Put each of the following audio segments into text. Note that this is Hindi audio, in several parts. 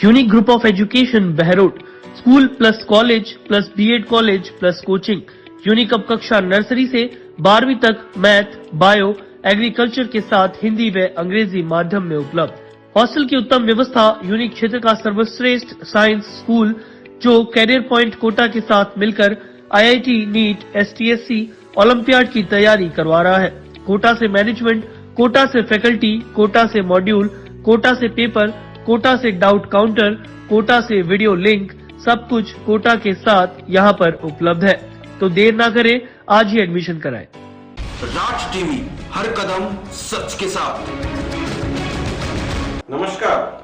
Unique group of education Behror, school plus college plus BEd college plus coaching. Unique अब कक्षा नर्सरी से 12वीं तक मैथ, बायो, एग्रीकल्चर के साथ हिंदी व अंग्रेजी माध्यम में उपलब्ध। हॉस्टल की उत्तम व्यवस्था। यूनिक क्षेत्र का सर्वश्रेष्ठ साइंस स्कूल जो कैरियर पॉइंट कोटा के साथ मिलकर आईआईटी, नीट, एसटीएससी, ओलंपियाड की तैयारी करवा रहा है। कोटा से मैनेजमेंट, कोटा से फैकल्टी, कोटा से मॉड्यूल, कोटा से पेपर, कोटा से डाउट काउंटर, कोटा से वीडियो लिंक, सब कुछ कोटा के साथ यहाँ पर उपलब्ध है। तो देर ना करें, आज ही एडमिशन कराएं। राज टीवी, हर कदम सच के साथ। नमस्कार,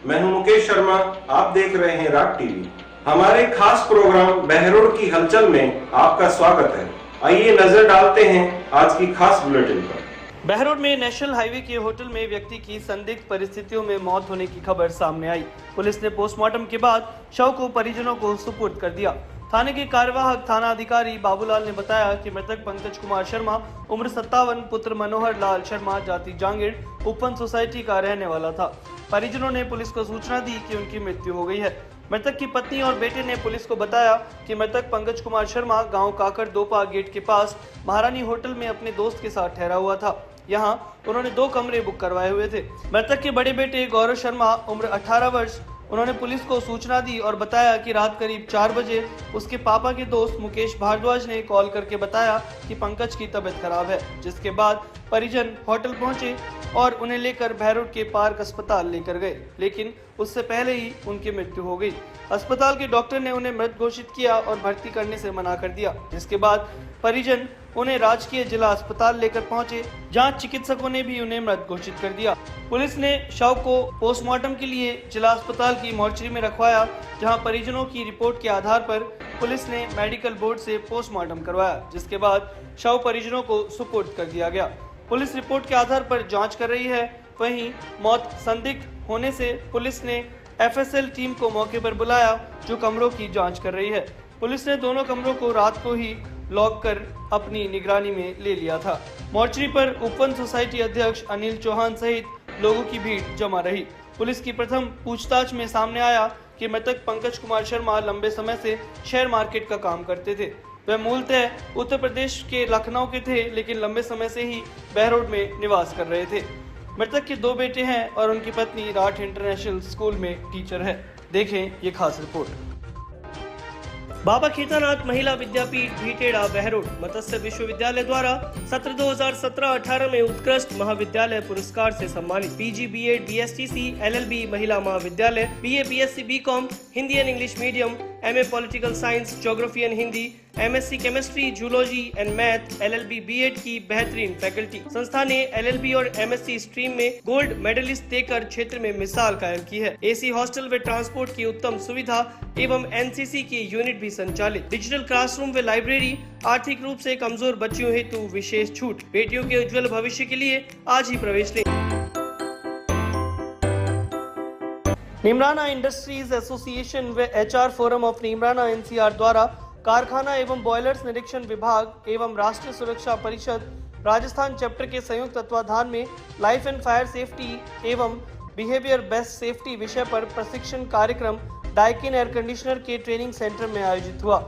मैं हूं मुकेश शर्मा। आप देख रहे हैं राज टीवी। हमारे खास प्रोग्राम बहरोड की हलचल में आपका स्वागत है। आइए नजर डालते हैं आज की खास बुलेटिन पर। बहरोड में नेशनल हाईवे के होटल में व्यक्ति की संदिग्ध परिस्थितियों में मौत होने की खबर सामने आई। पुलिस ने पोस्टमार्टम के बाद शव को परिजनों को सुपुर्द कर दिया। थाने के कार्यवाहक थाना अधिकारी बाबूलाल ने बताया कि मृतक पंकज कुमार शर्मा, उम्र 57, पुत्र मनोहर लाल शर्मा, जाति जांगीड़, उपवन सोसाइटी का रहने वाला था। परिजनों ने पुलिस को सूचना दी कि उनकी मृत्यु हो गई है। मृतक की पत्नी और बेटे ने पुलिस को बताया कि मृतक पंकज कुमार शर्मा गांव काकर दोपा गेट के पास महारानी होटल में अपने दोस्त के साथ ठहरा हुआ था। यहां उन्होंने 2 कमरे बुक करवाए हुए थे। मृतक के बड़े बेटे गौरव शर्मा, उम्र 18 वर्ष, उन्होंने पुलिस को सूचना दी और बताया कि रात करीब 4 बजे उसके पापा के दोस्त मुकेश भारद्वाज ने कॉल करके बताया कि पंकज की तबीयत खराब है, जिसके बाद परिजन होटल पहुंचे और उन्हें लेकर बहरोड के पार्क अस्पताल लेकर गए, लेकिन उससे पहले ही उनकी मृत्यु हो गई। अस्पताल के डॉक्टर ने उन्हें मृत घोषित किया और भर्ती करने से मना कर दिया, जिसके बाद परिजन उन्हें राजकीय जिला अस्पताल लेकर पहुंचे, जहां चिकित्सकों ने भी उन्हें मृत घोषित कर दिया। पुलिस ने शव को पोस्टमार्टम के लिए जिला अस्पताल की मोर्चरी में रखवाया, जहां परिजनों की रिपोर्ट के आधार पर पुलिस ने मेडिकल बोर्ड से पोस्टमार्टम करवाया, जिसके बाद शव परिजनों को सुपुर्द कर दिया गया। पुलिस रिपोर्ट के आधार पर जाँच कर रही है। वहीं मौत संदिग्ध होने से पुलिस ने एफएसएल टीम को मौके पर बुलाया, जो कमरों की जाँच कर रही है। पुलिस ने दोनों कमरों को रात को ही लॉक कर अपनी निगरानी में ले लिया था। मोर्चरी पर उपवन सोसाइटी अध्यक्ष अनिल चौहान सहित लोगों की भीड़ जमा रही। पुलिस की प्रथम पूछताछ में सामने आया कि मृतक पंकज कुमार शर्मा लंबे समय से शेयर मार्केट का काम करते थे। वह मूलतः उत्तर प्रदेश के लखनऊ के थे, लेकिन लंबे समय से ही बहरोड में निवास कर रहे थे। मृतक के 2 बेटे हैं और उनकी पत्नी राठ इंटरनेशनल स्कूल में टीचर है। देखें ये खास रिपोर्ट। बाबा खेतानाथ महिला विद्यापीठ भीटेड़ा बहरोड मत्स्य विश्वविद्यालय द्वारा सत्र 2017-18 में उत्कृष्ट महाविद्यालय पुरस्कार से सम्मानित पीजी, बीएड, बीएसटीसी, एलएलबी महिला महाविद्यालय, BA, BSc, BCom, Hindi and English medium, MA political science, geography and Hindi, MSc chemistry, zoology and math, LLB, BEd की बेहतरीन फैकल्टी। संस्था ने एलएलबी और एमएससी स्ट्रीम में गोल्ड मेडलिस्ट देकर क्षेत्र में मिसाल कायम की है। एसी हॉस्टल व ट्रांसपोर्ट की उत्तम सुविधा एवं एनसीसी की यूनिट भी संचालित। डिजिटल क्लासरूम व लाइब्रेरी। आर्थिक रूप से कमजोर बच्चियों हेतु विशेष छूट। बेटियों के उज्जवल भविष्य के लिए आज ही प्रवेश लें। नीमराना इंडस्ट्रीज एसोसिएशन व HR forum of Neemrana NCR द्वारा कारखाना एवं बॉयलर्स निरीक्षण विभाग एवं राष्ट्रीय सुरक्षा परिषद राजस्थान चैप्टर के संयुक्त तत्वाधान में लाइफ एंड फायर सेफ्टी एवं बिहेवियर बेस्ट सेफ्टी विषय पर प्रशिक्षण कार्यक्रम डाइकिन एयर कंडीशनर के ट्रेनिंग सेंटर में आयोजित हुआ।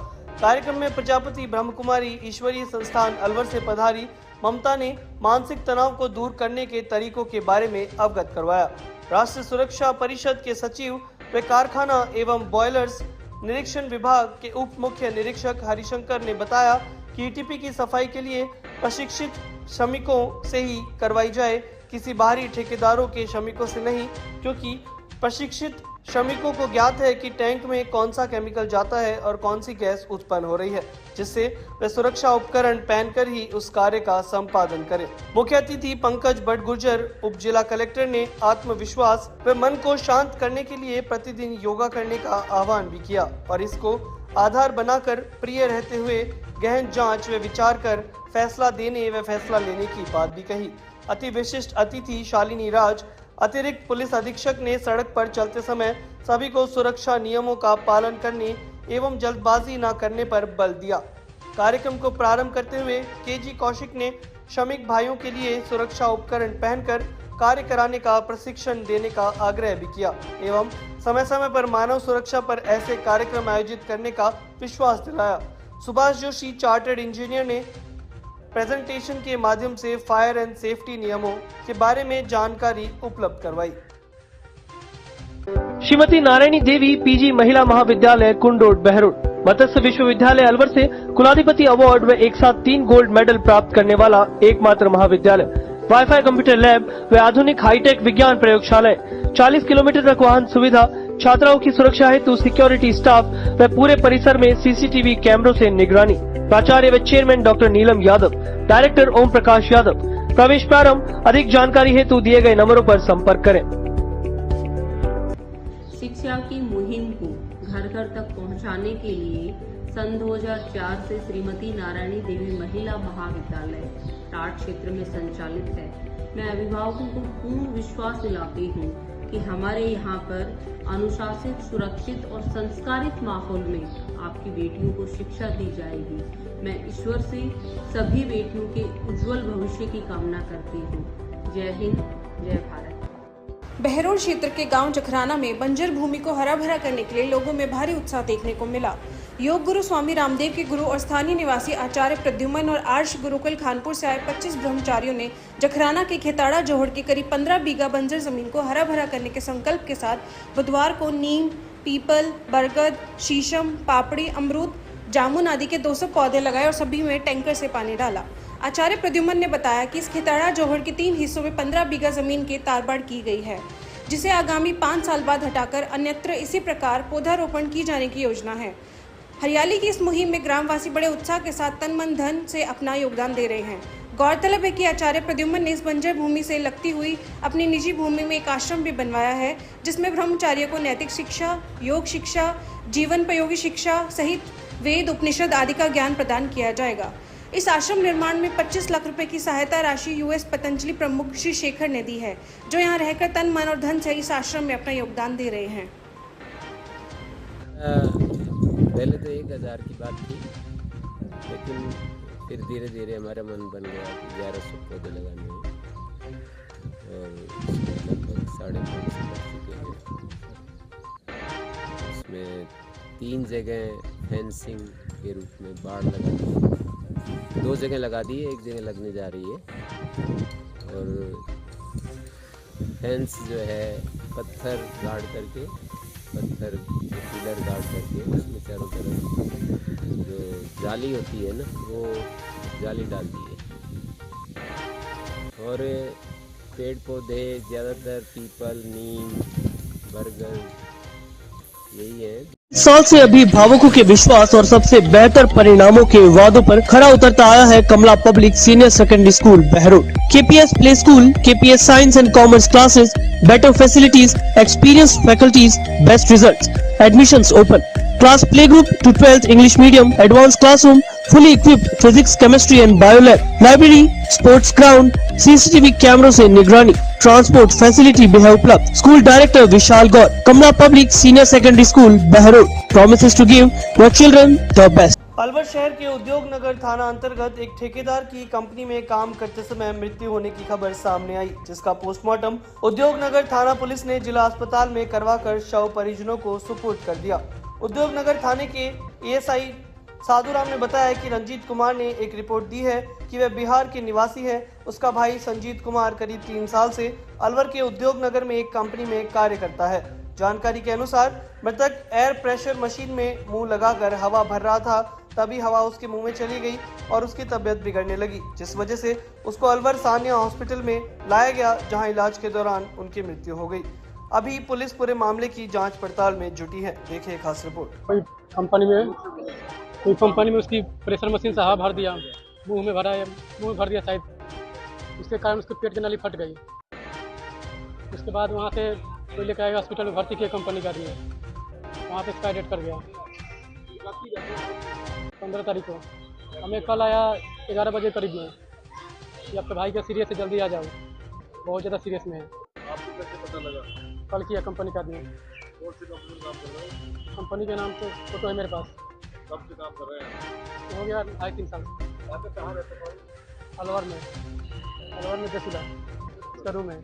कार्यक्रम में प्रजापति ब्रह्म कुमारी ईश्वरीय संस्थान अलवर से पधारी ममता ने मानसिक तनाव को दूर करने के तरीकों के बारे में अवगत करवाया। राष्ट्रीय सुरक्षा परिषद के सचिव व कारखाना एवं बॉयलर्स निरीक्षण विभाग के उप मुख्य निरीक्षक हरिशंकर ने बताया कि ईटीपी की सफाई के लिए प्रशिक्षित श्रमिकों से ही करवाई जाए, किसी बाहरी ठेकेदारों के श्रमिकों से नहीं, क्योंकि प्रशिक्षित श्रमिकों को ज्ञात है कि टैंक में कौन सा केमिकल जाता है और कौन सी गैस उत्पन्न हो रही है, जिससे वे सुरक्षा उपकरण पहनकर ही उस कार्य का संपादन करें। मुख्य अतिथि पंकज बटगुर्जर उप जिला कलेक्टर ने आत्मविश्वास व मन को शांत करने के लिए प्रतिदिन योगा करने का आह्वान भी किया और इसको आधार बनाकर प्रिय रहते हुए गहन जांच व विचार कर फैसला देने व फैसला लेने की बात भी कही। अति विशिष्ट अतिथि शालिनी राज अतिरिक्त पुलिस अधीक्षक ने सड़क पर चलते समय सभी को सुरक्षा नियमों का पालन करने एवं जल्दबाजी न करने पर बल दिया। कार्यक्रम को प्रारंभ करते हुए केजी कौशिक ने श्रमिक भाइयों के लिए सुरक्षा उपकरण पहनकर कार्य कराने का प्रशिक्षण देने का आग्रह भी किया एवं समय समय पर मानव सुरक्षा पर ऐसे कार्यक्रम आयोजित करने का विश्वास दिलाया। सुभाष जोशी चार्टर्ड इंजीनियर ने प्रेजेंटेशन के माध्यम से फायर एंड सेफ्टी नियमों के बारे में जानकारी उपलब्ध करवाई। श्रीमती नारायणी देवी पीजी महिला महाविद्यालय कुंडोड बहरोड, मत्स्य विश्वविद्यालय अलवर से कुलाधिपति अवार्ड व एक साथ 3 गोल्ड मेडल प्राप्त करने वाला एकमात्र महाविद्यालय, वाईफाई कंप्यूटर लैब व आधुनिक हाईटेक विज्ञान प्रयोगशालाएं, 40 किलोमीटर तक वाहन सुविधा, छात्राओं की सुरक्षा हेतु सिक्योरिटी स्टाफ व पूरे परिसर में सीसीटीवी कैमरों से निगरानी। प्राचार्य व चेयरमैन डॉक्टर नीलम यादव, डायरेक्टर ओम प्रकाश यादव। प्रवेश प्रारंभ। अधिक जानकारी हेतु दिए गए नंबरों पर संपर्क करें। शिक्षा की मुहिम को घर घर तक पहुंचाने के लिए सन 2004 से श्रीमती नारायणी देवी महिला महाविद्यालय टाट क्षेत्र में संचालित है। मैं अभिभावकों को पूर्ण विश्वास दिलाती हूँ कि हमारे यहाँ पर अनुशासित, सुरक्षित और संस्कारित माहौल में आपकी बेटियों को शिक्षा दी जाएगी। मैं ईश्वर से सभी बेटियों के उज्जवल भविष्य की कामना करती हूँ। जय हिंद, जय भारत। बहरोड क्षेत्र के गांव जखराना में बंजर भूमि को हरा भरा करने के लिए लोगों में भारी उत्साह देखने को मिला। योग गुरु स्वामी रामदेव के गुरु और स्थानीय निवासी आचार्य प्रद्युमन और आर्ष गुरुकुल खानपुर से आए 25 ब्रह्मचारियों ने जखराना के खेताड़ा जोहड़ की करीब 15 बीघा बंजर जमीन को हरा भरा करने के संकल्प के साथ बुधवार को नीम, पीपल, बरगद, शीशम, पापड़ी, अमरूद, जामुन आदि के 200 पौधे लगाए और सभी में टैंकर से पानी डाला। आचार्य प्रद्युमन ने बताया कि इस खेताड़ा जोहड़ के 3 हिस्सों में 15 बीघा जमीन के तारबाड़ की गई है, जिसे आगामी 5 साल बाद हटाकर अन्यत्र इसी प्रकार पौधारोपण की जाने की योजना है। हरियाली की इस मुहिम में ग्रामवासी बड़े उत्साह के साथ तन मन धन से अपना योगदान दे रहे हैं। गौरतलब है कि आचार्य प्रद्युमन ने इस बंजर भूमि से लगती हुई अपनी निजी भूमि में एक आश्रम भी बनवाया है, जिसमें ब्रह्मचारियों को नैतिक शिक्षा, योग शिक्षा, जीवनोपयोगी शिक्षा सहित वेद, उपनिषद आदि का ज्ञान प्रदान किया जाएगा। इस आश्रम निर्माण में 25 लाख रुपए की सहायता राशि यूएस पतंजलि प्रमुख श्री शेखर ने दी है, जो यहाँ रहकर तन मन और धन से इस आश्रम में अपना योगदान दे रहे हैं। पहले तो 1000 की बात थी, लेकिन फिर धीरे धीरे हमारा मन बन गया कि 1100 पौधे लगाने हैं और लगभग 550 लग चुके हैं। उसमें 3 जगह फेंसिंग के रूप में बाड़ लगा दी, 2 जगह लगा दी है, 1 जगह लगने जा रही है। और फेंस जो है पत्थर गाड़ करके, पत्थर पिलर गाड़ करके उसमें चारों तरफ जो जाली होती है ना, वो जाली डाल दी है। और पेड़ पौधे ज़्यादातर पीपल, नीम, बरगद यही है। साल से अभिभावकों के विश्वास और सबसे बेहतर परिणामों के वादों पर खरा उतरता आया है Kamla public senior secondary school Behror. KPS play school, KPS science and commerce classes, better facilities, experienced faculties, best results. Admissions open. Class playgroup to 12th English medium, advanced classroom, fully equipped physics, chemistry and biolab. Library, sports ground, CCTV कैमरों से निगरानी, ट्रांसपोर्ट फैसिलिटी भी है उपलब्ध। School director Vishal Gaur. Kamla public senior secondary school Behror promises to give your children the best. Alwar शहर के उद्योग नगर थाना अंतर्गत एक ठेकेदार की कंपनी में काम करते समय मृत्यु होने की खबर सामने आई, जिसका पोस्टमार्टम उद्योग नगर थाना पुलिस ने जिला अस्पताल में करवाकर शव परिजनों को सुपुर्द कर दिया। उद्योग नगर थाने के एएसआई साधुराम ने बताया कि रंजीत कुमार ने एक रिपोर्ट दी है कि वह बिहार के निवासी है। उसका भाई संजीत कुमार करीब 3 साल से अलवर के उद्योग नगर में एक कंपनी में कार्य करता है। जानकारी के अनुसार मृतक एयर प्रेशर मशीन में मुंह लगाकर हवा भर रहा था, तभी हवा उसके मुंह में चली गई और उसकी तबीयत बिगड़ने लगी, जिस वजह से उसको अलवर सानिया हॉस्पिटल में लाया गया, जहां इलाज के दौरान उनकी मृत्यु हो गई। अभी पुलिस पूरे मामले की जांच पड़ताल में जुटी है। देखिए खास रिपोर्ट। कोई कंपनी में उसकी प्रेशर मशीन से हवा भर दिया, मुंह में भर दिया शायद, उसके कारण उसके पेट की नाली फट गई। उसके बाद वहाँ से कोई लेकर आएगा हॉस्पिटल में भर्ती किया कंपनी का दिए, वहाँ पे एक्सपायर डेट कर गया 15 तारीख को। हमें कल आया 11 बजे करीब में कि आपके भाई का सीरियस है, जल्दी आ जाओ, बहुत ज़्यादा सीरियस में है। आपको कैसे पता लगा? कल किया कंपनी का दिए। कौन सी कंपनी काम कर रहे हैं? कंपनी के नाम तो फोटो है मेरे पास। कब से काम कर रहे हैं? हो गया 2.5-3 साल। यहाँ पे कहाँ रहते हैं? अलवर में 10 इसका रूम है।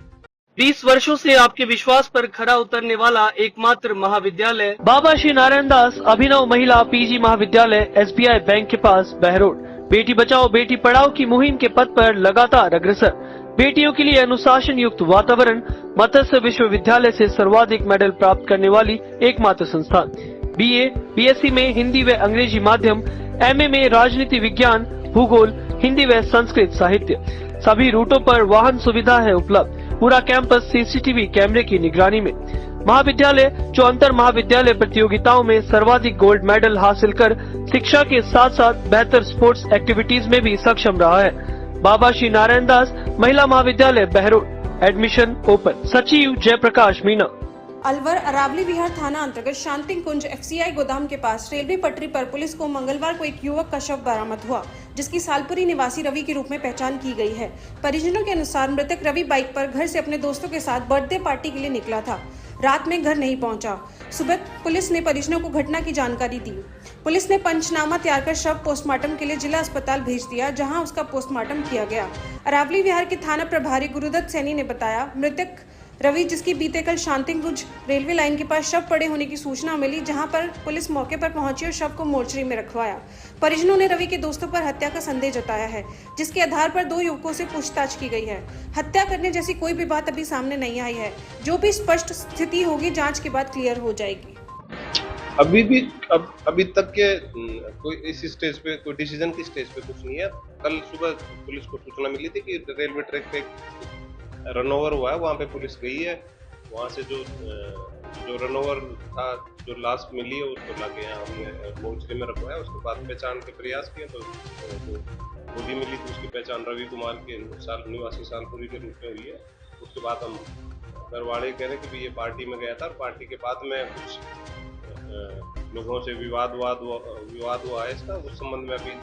20 वर्षों से आपके विश्वास पर खरा उतरने वाला एकमात्र महाविद्यालय बाबा श्री नारायण दास अभिनव महिला पीजी महाविद्यालय SBI बैंक के पास बहरोड। बेटी बचाओ बेटी पढ़ाओ की मुहिम के पथ पर लगातार अग्रसर। बेटियों के लिए अनुशासन युक्त वातावरण। मत्स्य विश्वविद्यालय से सर्वाधिक मेडल प्राप्त करने वाली एकमात्र संस्थान। BA, BSc में हिंदी व अंग्रेजी माध्यम, MA में राजनीति विज्ञान, भूगोल, हिंदी व संस्कृत साहित्य। सभी रूटों पर वाहन सुविधा है उपलब्ध। पूरा कैंपस CCTV कैमरे की निगरानी में। महाविद्यालय जो अंतर महाविद्यालय प्रतियोगिताओं में सर्वाधिक गोल्ड मेडल हासिल कर शिक्षा के साथ साथ बेहतर स्पोर्ट्स एक्टिविटीज में भी सक्षम रहा है। बाबा श्री नारायण दास महिला महाविद्यालय बहरोड। Admission open. सचिव जयप्रकाश मीना। अलवर अरावली विहार थाना अंतर्गत शांति कुंज FCI गोदाम के पास रेलवे पटरी पर पुलिस को मंगलवार को एक युवक का शव बरामद हुआ, जिसकी सालपुरी निवासी रवि के रूप में पहचान की गई है। परिजनों के अनुसार मृतक रवि बाइक पर घर से अपने दोस्तों के साथ बर्थडे पार्टी के लिए निकला था। रात में घर नहीं पहुंचा। सुबह पुलिस ने परिजनों को घटना की जानकारी दी। पुलिस ने पंचनामा तैयार कर शव पोस्टमार्टम के लिए जिला अस्पताल भेज दिया, जहां उसका पोस्टमार्टम किया गया। अरावली विहार के थाना प्रभारी गुरुदत्त सैनी ने बताया, मृतक रवि जिसकी बीते कल शांतिकुंज रेलवे लाइन के पास शव पड़े होने की सूचना मिली, जहां पर पुलिस मौके पर पहुंची और शव को मोर्चरी में रखवाया। परिजनों ने रवि के दोस्तों पर हत्या का संदेह जताया है, जिसके आधार पर 2 युवकों से पूछताछ की गई है। हत्या करने जैसी कोई भी बात अभी सामने नहीं आई है। जो भी स्पष्ट स्थिति होगी जांच के बाद क्लियर हो जाएगी। अभी तक के कोई इस स्टेज पे कोई डिसीजन की स्टेज पे कुछ नहीं है। कल सुबह पुलिस को सूचना मिली थी कि रेलवे ट्रैक पे रनओवर हुआ है, वहाँ पे पुलिस गई है। वहाँ से जो रनओवर था, जो लाश मिली है, उसको लाके यहाँ हमने मोर्चरी में रखवाया। उसके बाद पहचान के प्रयास किए तो बॉडी मिली थी, उसकी पहचान रवि कुमार के निवासी सालपुरी के रूप में हुई है। उसके बाद हम घर वाले कह रहे कि ये पार्टी में गया था और पार्टी के बाद में कुछ लोगों से विवाद हुआ है इसका। उस संबंध में अभी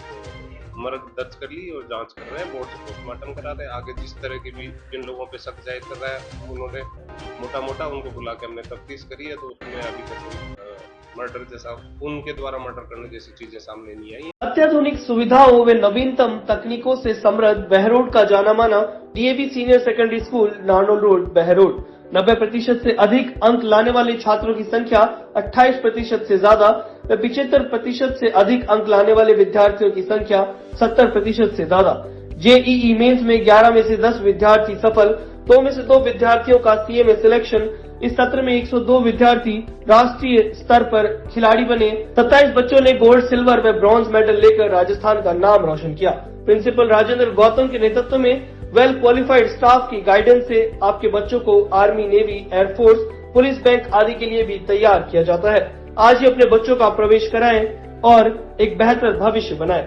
मर्ग दर्ज कर ली और जांच कर रहे हैं। बोर्ड से पोस्टमार्टम करा रहे हैं। आगे जिस तरह की भी जिन लोगों पे शक जाहिर कर रहा है, उन्होंने मोटा उनको बुला के हमने तफ्तीश करी है, तो उसमें अभी तक मर्डर जैसा उनके द्वारा मर्डर करने जैसी चीजें सामने नहीं आई। अत्याधुनिक सुविधाओं व नवीनतम तकनीकों से समृद्ध बहरोड का जाना माना DAV senior secondary school Narnaul road Behror. 90% से अधिक अंक लाने वाले छात्रों की संख्या 28% से ज्यादा व 75% से अधिक अंक लाने वाले विद्यार्थियों की संख्या 70% से ज्यादा। JEE मेंस में 11 में से 10 विद्यार्थी सफल, 2 में से 2 विद्यार्थियों का CA में सिलेक्शन। इस सत्र में 102 विद्यार्थी राष्ट्रीय स्तर पर खिलाड़ी बने। 27 बच्चों ने गोल्ड, सिल्वर व ब्रॉन्ज मेडल लेकर राजस्थान का नाम रोशन किया। प्रिंसिपल राजेंद्र गौतम के नेतृत्व में वेल क्वालिफाइड स्टाफ की गाइडेंस से आपके बच्चों को army, navy, air force, police, bank आदि के लिए भी तैयार किया जाता है। आज ही अपने बच्चों का प्रवेश कराएं और एक बेहतर भविष्य बनाएं।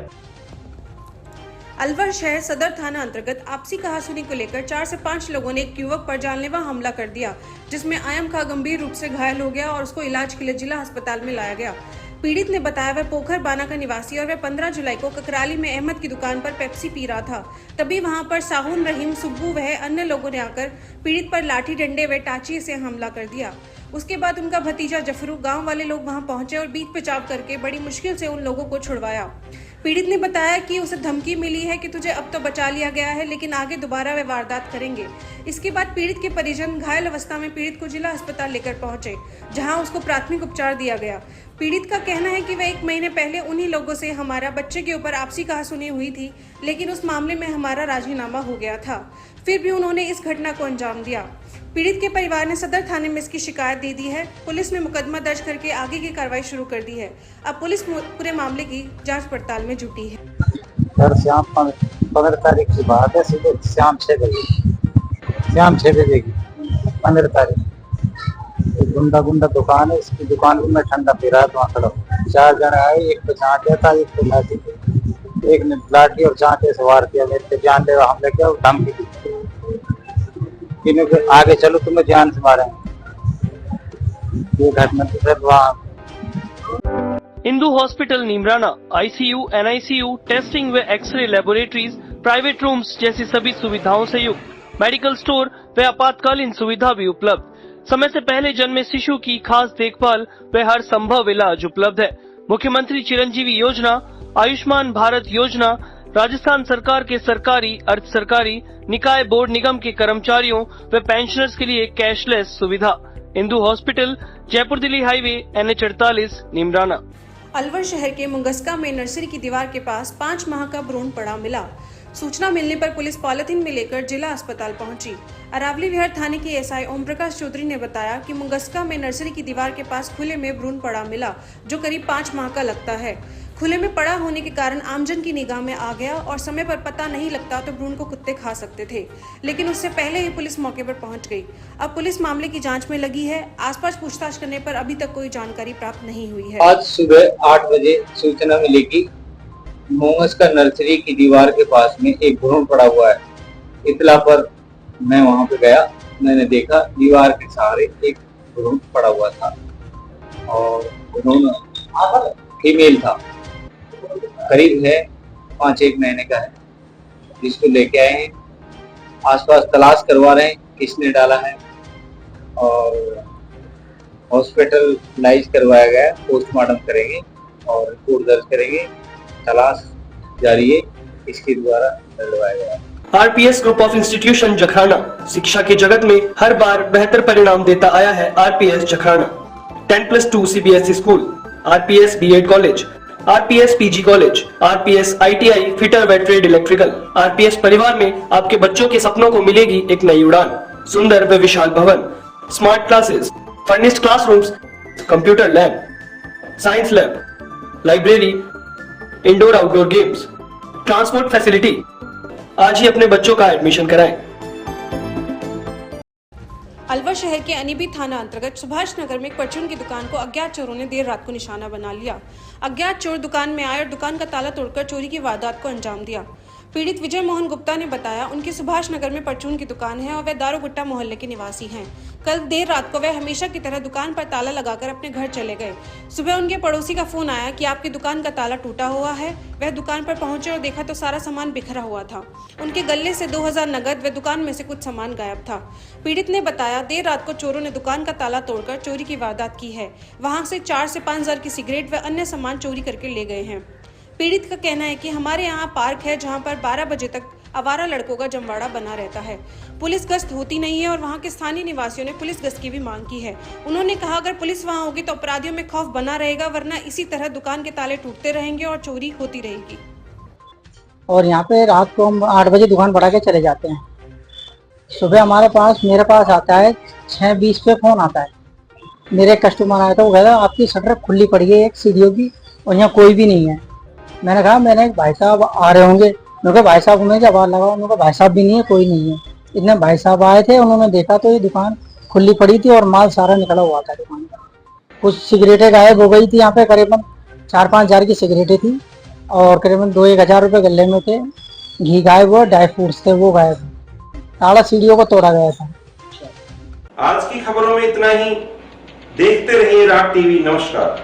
अलवर शहर सदर थाना अंतर्गत आपसी कहासुनी को लेकर 4 से 5 लोगों ने एक युवक पर जानलेवा हमला कर दिया, जिसमें आयम खां गंभीर रूप से घायल हो गया और उसको इलाज के लिए जिला अस्पताल में लाया गया। पीड़ित ने बताया वह पोखर बाना का निवासी और वह 15 जुलाई को ककराली में अहमद की दुकान पर पेप्सी पी रहा था। तभी वहां पर साहुन, रहीम, सुब्बू व अन्य लोगों ने आकर पीड़ित पर लाठी, डंडे व टाची से हमला कर दिया। उसके बाद उनका भतीजा जफरू, गांव वाले लोग वहां पहुंचे और बीच बचाव करके बड़ी मुश्किल से उन लोगों को छुड़वाया। पीड़ित ने बताया कि उसे धमकी मिली है कि तुझे अब तो बचा लिया गया है, लेकिन आगे दोबारा वे वारदात करेंगे। इसके बाद पीड़ित के परिजन घायल अवस्था में पीड़ित को जिला अस्पताल लेकर पहुंचे, जहां उसको प्राथमिक उपचार दिया गया। पीड़ित का कहना है कि वह 1 महीने पहले उन्हीं लोगों से हमारा बच्चे के ऊपर आपसी कहासुनी हुई थी, लेकिन उस मामले में हमारा राजीनामा हो गया था। फिर भी उन्होंने इस घटना को अंजाम दिया। पीड़ित के परिवार ने सदर थाने में इसकी शिकायत दे दी है। पुलिस ने मुकदमा दर्ज करके आगे की कार्रवाई शुरू कर दी है। अब पुलिस पूरे मामले की जांच पड़ताल में जुटी है। सर शाम 15 तारीख की बात है, सुबह शाम 6 बजे की 15 तारीख। गुंडा दुकान है, इसकी दुकान में मैं ठंडा पी रहा था, वहाँ खड़ा 4 जन आए। एक पे चांटे था, एक पे लाठी थी। एक ने लाठी और चांटे से वार किया, मेरे पे जानलेवा हमले किया और धमकी दी कि आगे चलो तुम्हें जान से मारेंगे। ये घटना तो सर वहाँ Indu hospital Neemrana ICU, NICU, testing व एक्सरे लेबोरेटरीज, प्राइवेट रूम्स जैसी सभी सुविधाओं से युक्त मेडिकल स्टोर व आपातकालीन सुविधा भी उपलब्ध। समय से पहले जन्मे शिशु की खास देखभाल व हर संभव इलाज उपलब्ध है। मुख्यमंत्री चिरंजीवी योजना, आयुष्मान भारत योजना, राजस्थान सरकार के सरकारी, अर्ध सरकारी, निकाय, बोर्ड, निगम के कर्मचारियों व पेंशनर्स के लिए कैशलेस सुविधा। Indu hospital, Jaipur Delhi highway, NH48, Neemrana. Alwar शहर के मुंगस्का में नर्सरी की दीवार के पास 5 माह का भ्रूण पड़ा मिला। सूचना मिलने पर पुलिस पॉलिथीन में लेकर जिला अस्पताल पहुंची। अरावली विहार थाने के SI ओम प्रकाश चौधरी ने बताया कि मुंगस्का में नर्सरी की दीवार के पास खुले में भ्रूण पड़ा मिला, जो करीब 5 माह का लगता है। खुले में पड़ा होने के कारण आमजन की निगाह में आ गया और समय पर पता नहीं लगता तो भ्रूण को कुत्ते खा सकते थे, लेकिन उससे पहले ही पुलिस मौके पर पहुंच गई। अब पुलिस मामले की जांच में लगी है। आसपास पूछताछ करने पर अभी तक कोई जानकारी प्राप्त नहीं हुई है। आज सुबह 8 बजे सूचना मिली कि मुंगस्का नर्सरी की दीवार के पास में एक भ्रूण पड़ा हुआ है। इतला पर मैं वहां पे गया, मैंने देखा दीवार के सहारे एक भ्रूण पड़ा हुआ था और भ्रूण फीमेल था, करीब है 5-1 महीने का है, जिसको लेके आए हैं। आसपास तलाश करवा रहे हैं किसने डाला है और हॉस्पिटलाइज करवाया गया है। पोस्टमार्टम करेंगे और रिपोर्ट दर्ज करेंगे। तलाश जारी है, इसके द्वारा डलवाया गया है। RPS group of institution Jakhrana शिक्षा के जगत में हर बार बेहतर परिणाम देता आया है। RPS Jakhrana 10+2 CBSE school, RPS B.Ed college, RPS PG college, RPS ITI fitter व ट्रेड इलेक्ट्रिकल। RPS परिवार में आपके बच्चों के सपनों को मिलेगी एक नई उड़ान। सुंदर व विशाल भवन, smart classes, furnished classrooms, computer lab, science lab, library, indoor outdoor games, transport facility. आज ही अपने बच्चों का एडमिशन कराएं। अलवर शहर के अनीबी थाना अंतर्गत सुभाष नगर में एक परचून की दुकान को अज्ञात चोरों ने देर रात को निशाना बना लिया। अज्ञात चोर दुकान में आए और दुकान का ताला तोड़कर चोरी की वारदात को अंजाम दिया। पीड़ित विजय मोहन गुप्ता ने बताया, उनकी सुभाष नगर में परचून की दुकान है और वह दारूगुट्टा मोहल्ले के निवासी हैं। कल देर रात को वह हमेशा की तरह दुकान पर ताला लगाकर अपने घर चले गए। सुबह उनके पड़ोसी का फोन आया कि आपकी दुकान का ताला टूटा हुआ है। वह दुकान पर पहुंचे और देखा तो सारा सामान बिखरा हुआ था। उनके गले से 2000 नगद व दुकान में से कुछ सामान गायब था। पीड़ित ने बताया, देर रात को चोरों ने दुकान का ताला तोड़कर चोरी की वारदात की है। वहां से 4 से 5 हजार की सिगरेट व अन्य सामान चोरी करके ले गए हैं। पीड़ित का कहना है कि हमारे यहाँ पार्क है जहाँ पर 12 बजे तक आवारा लड़कों का जमवाड़ा बना रहता है। पुलिस गश्त होती नहीं है और वहाँ के स्थानीय निवासियों ने पुलिस गश्त की भी मांग की है। उन्होंने कहा, अगर पुलिस वहाँ होगी तो अपराधियों में खौफ बना रहेगा, वरना इसी तरह दुकान के ताले टूटते रहेंगे और चोरी होती रहेगी। और यहाँ पे रात को हम 8 बजे दुकान बढ़ा के चले जाते हैं। सुबह मेरे पास आता है 6:20 पे फोन आता है। मेरे कस्टमर आया था, वो कहता आपकी शटर खुली पड़ी है एक सीढ़ियों की और यहाँ कोई भी नहीं है। मैंने कहा भाई साहब आ रहे होंगे। मैं कहा भाई साहब को मैं जब लगा, उन्होंने भाई साहब भी नहीं है, कोई नहीं है। इतने भाई साहब आए थे, उन्होंने देखा तो ये दुकान खुली पड़ी थी और माल सारा निकला हुआ था दुकान का। कुछ सिगरेटें गायब हो गई थी। यहाँ पे करीबन 4-5 हजार की सिगरेटें थी और करीबन 2-1 हजार रुपये गले में थे। घी गायब हुआ, ड्राई फ्रूट्स थे वो गायब। ताला सीढ़ियों को तोड़ा गया था। आज की खबरों में इतना ही। देखते रहिए राग टीवी। नमस्कार।